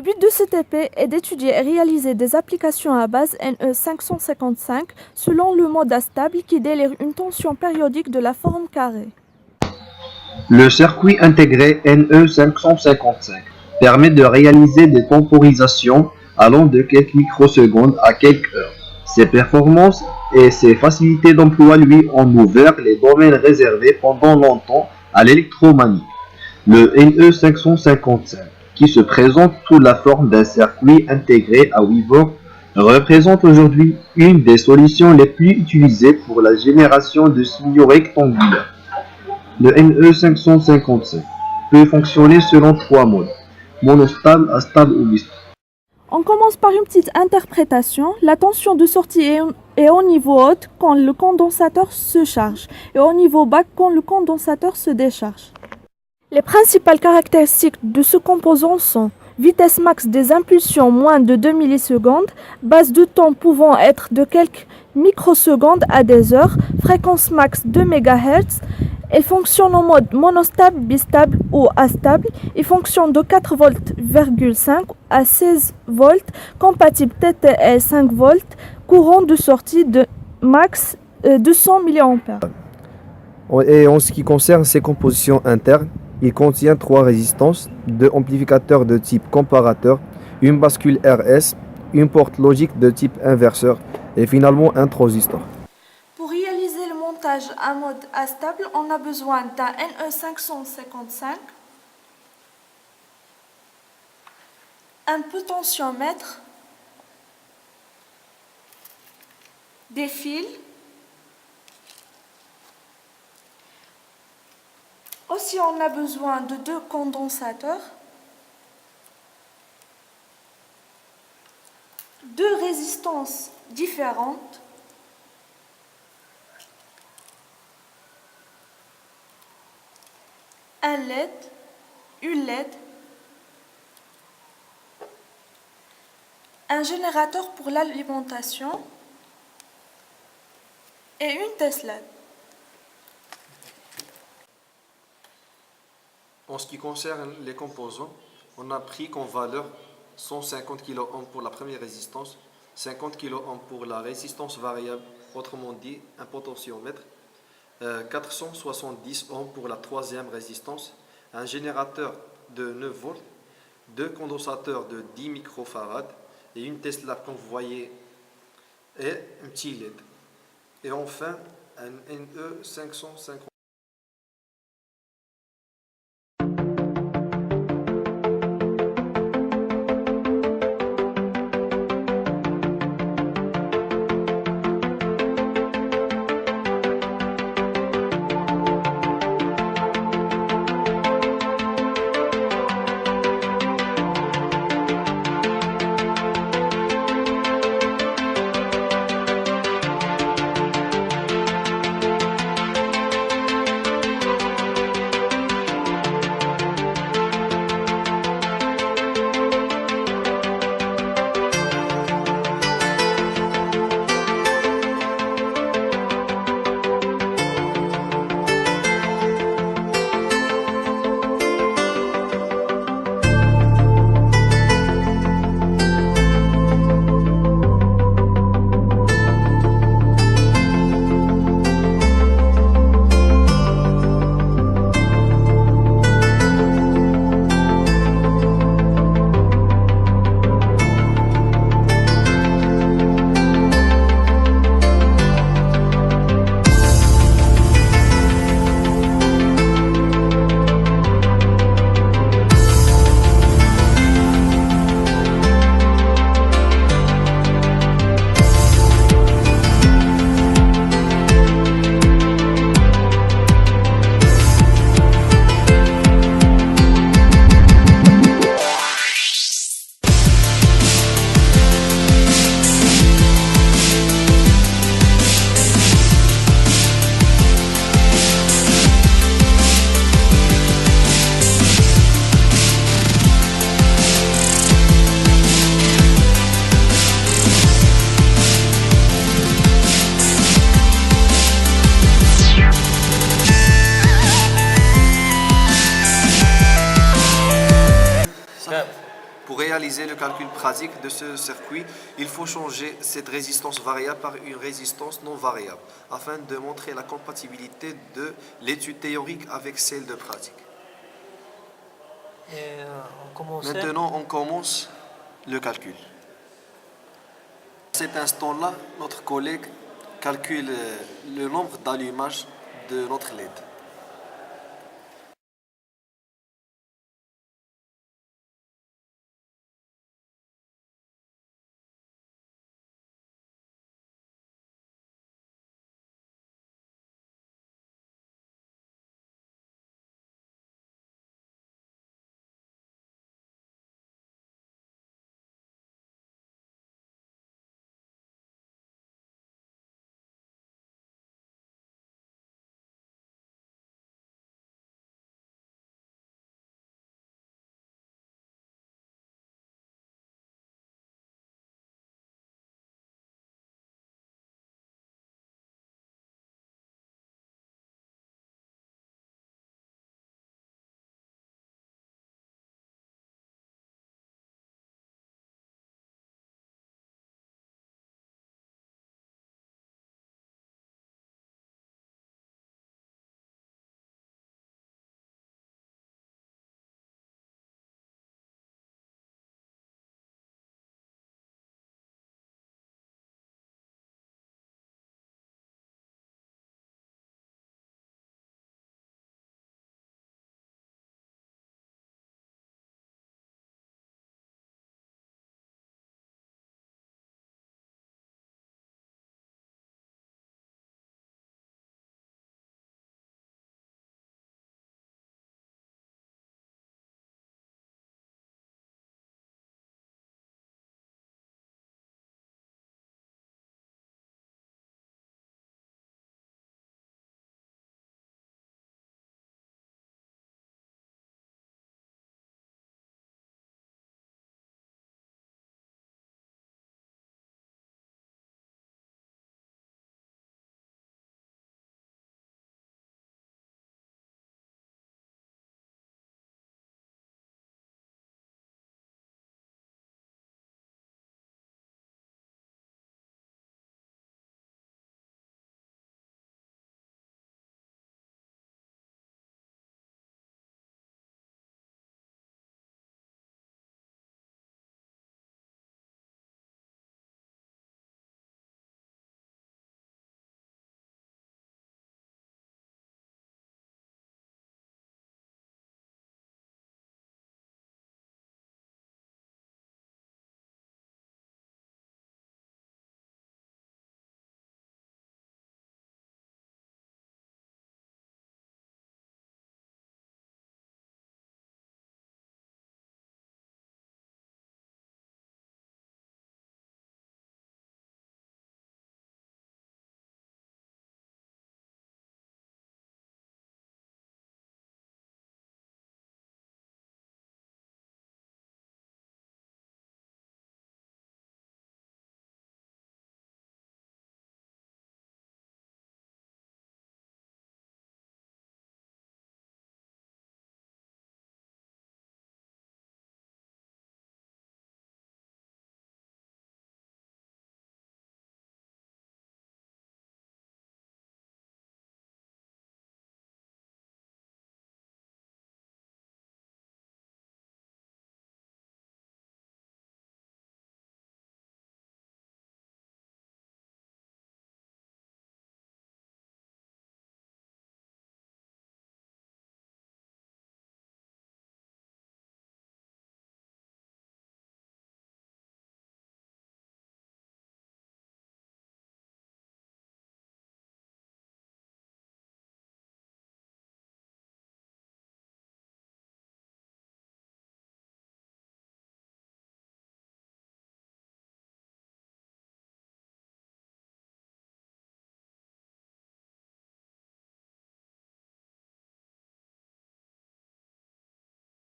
but de ce TP est d'étudier et réaliser des applications à base NE555 selon le mode astable qui délire une tension périodique de la forme carrée. Le circuit intégré NE555 permet de réaliser des temporisations allant de quelques microsecondes à quelques heures. Ses performances et ses facilités d'emploi lui ont ouvert les domaines réservés pendant longtemps à l'électromagnétique. Le NE555, qui se présente sous la forme d'un circuit intégré à 8 volts, représente aujourd'hui une des solutions les plus utilisées pour la génération de signaux rectangulaires. Le NE555 peut fonctionner selon trois modes: monostable, astable ou bistable. On commence par une petite interprétation. La tension de sortie est au niveau haut quand le condensateur se charge et au niveau bas quand le condensateur se décharge. Les principales caractéristiques de ce composant sont vitesse max des impulsions moins de 2 millisecondes, base de temps pouvant être de quelques microsecondes à des heures, fréquence max 2 MHz. Elle fonctionne en mode monostable, bistable ou astable. Il fonctionne de 4,5 V à 16 volts, compatible TTL 5 volts, courant de sortie de max 200 mA. Et en ce qui concerne ses compositions internes, il contient 3 résistances, 2 amplificateurs de type comparateur, une bascule RS, une porte logique de type inverseur et finalement un transistor. Pour réaliser le montage en mode astable, on a besoin d'un NE555, un potentiomètre, des fils, aussi on a besoin de 2 condensateurs, 2 résistances différentes, un LED, une LED, un générateur pour l'alimentation et une Tesla. En ce qui concerne les composants, on a pris comme valeur 150 kΩ pour la première résistance, 50 kΩ pour la résistance variable, autrement dit un potentiomètre, 470 ohms pour la troisième résistance, un générateur de 9 volts, 2 condensateurs de 10 microfarads et une Tesla comme vous voyez et un petit LED. Et enfin un NE550. réaliser le calcul pratique de ce circuit, il faut changer cette résistance variable par une résistance non variable, afin de montrer la compatibilité de l'étude théorique avec celle de pratique. Et on commence. Maintenant, on commence le calcul. À cet instant-là, notre collègue calcule le nombre d'allumages de notre LED.